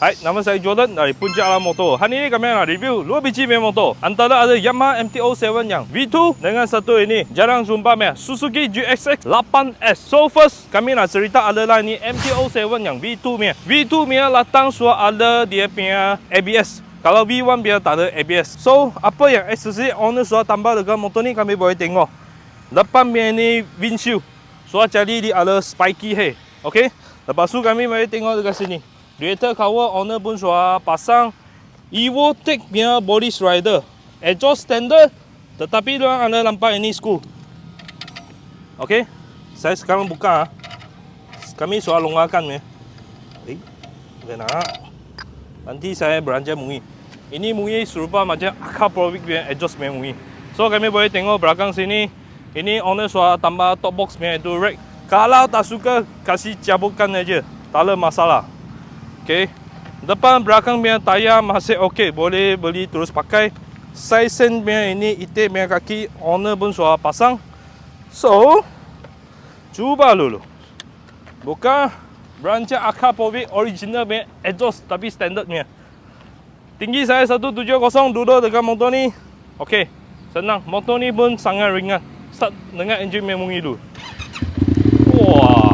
Hai, nama saya Jordan dari Puncak Alam Motor. Hari ini kami nak review 2 biji motor. Antara ada Yamaha MT-07 yang V2 dengan satu ini jarang jumpa Suzuki GSX 8S. So first kami nak cerita adalah ni MT-07 yang V2 punya. V2 punya latang suara ada dia punya ABS. Kalau V1 biar tak ada ABS. So apa yang accessory owner suara tambah dengan motor ni kami boleh tengok. Depan punya ni windshield. Suara jadi dia ada spiky hair. Okay. Lepas tu kami boleh tengok dekat sini. Radiator cover owner pun sudah pasang Evotech punya body slider. Exhaust standard, tetapi diorang anda nampak ini skru. Okey, saya sekarang buka. Kami sudah longgarkan ya. Nanti saya beranjak mungi. Ini mungi serupa macam Akar Provic punya exhaust punya mungi. So kami boleh tengok belakang sini. Ini owner sudah tambah top box punya itu rack. Kalau tak suka kasih cabutkan aja, tak ada masalah. Okay. Depan belakang punya tayar masih okey, boleh beli terus pakai. Side stand punya ini itik punya kaki owner pun sudah pasang. So, cuba dulu. Bukan beranjak Akar Provic original punya exhaust tapi standard punya. Tinggi saya 170, duduk dekat motor ni. Okey, senang. Motor ni pun sangat ringan. Start dengan enjin punya bunyi dulu. Wah.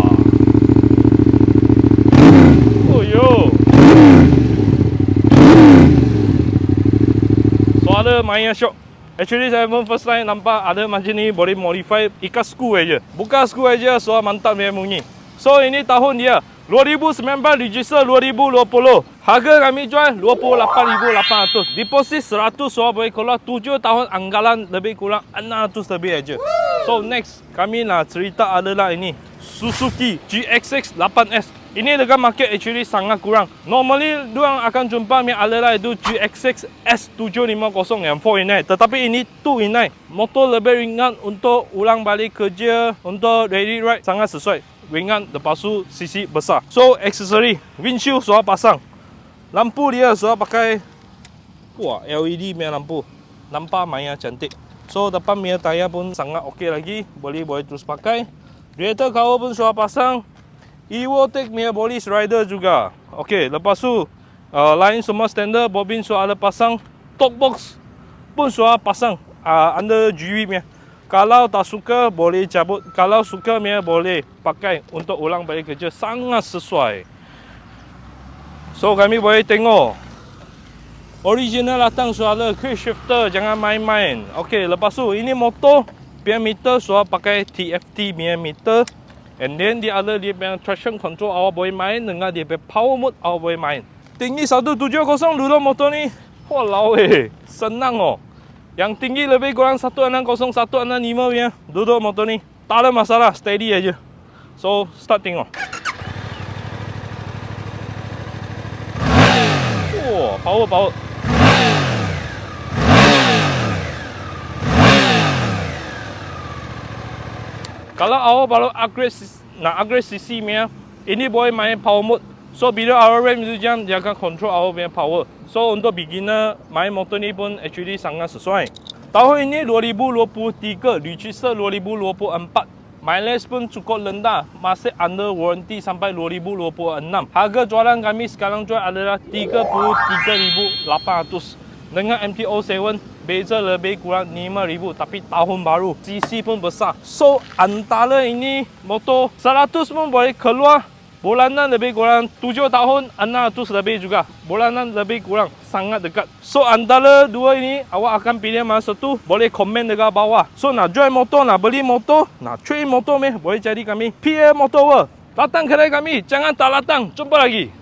Suara main shock. Actually saya pun first time nampak ada macam ni boleh modify ikat skru aja. Buka skru aja suara mantap dia bunyi. So ini tahun dia 2019 register 2020. Harga kami jual 28,800. Deposit 100 suara boleh keluar 7 tahun anggaran lebih kurang 600 lebih aja. So next kami nak cerita adalah ini Suzuki GSX 8S. Ini dekat market actually sangat kurang. Normally diorang akan jumpa yang adalah itu GSX S750 yang 4-in-1. Tetapi ini 2-in-1. Motor lebih ringan untuk ulang balik kerja, untuk daily ride sangat sesuai. Ringan, lepas tu sisi besar. So accessory, windshield sudah pasang. Lampu dia sudah pakai LED punya lampu. Nampak maya cantik. So depan punya tayar pun sangat okey lagi. Boleh terus pakai. Radiator cover pun sudah pasang. Evotech punya body slider juga. Okey, lepas tu lain semua standard, bobin sudah ada pasang. Top box pun sudah pasang under GV punya. Kalau tak suka boleh cabut, kalau suka punya boleh pakai untuk ulang balik kerja, sangat sesuai. So kami boleh tengok original latang sudah ada quick shifter, jangan main-main. Okey, lepas tu ini motor punya meter sudah pakai TFT punya meter. And then dia ada dia punya traction control awak boleh main, dengan dia punya power mode awak boleh main. Tinggi 170 dulu motor ni. Walau senang oh. Yang tinggi lebih kurang 160, 165 punya duduk motor ni. Tak ada masalah, steady aja. So start tengok. Power. Kalau awak baru nak upgrade CC punya, ini boleh main power mode. So bila awak rem itu jam, dia akan control awak punya power. So untuk beginner main motor ni pun actually sangat sesuai. Tahun ini 2023, register 2024. Mileage pun cukup rendah, masih under warranty sampai 2026. Harga jualan kami sekarang jual adalah 33,800. Dengan MT-07 beza lebih kurang 5,000, tapi tahun baru, CC pun besar. So antara ini motor 100 pun boleh keluar. Bulanan lebih kurang 7 tahun 600 lebih juga. Bulanan lebih kurang sangat dekat. So antara dua ini awak akan pilih mana satu, boleh komen dekat bawah. So nak jual motor, nak beli motor, nak trade motor boleh jadi kami PA Motor World. Datang kedai kami, jangan tak datang. Jumpa lagi.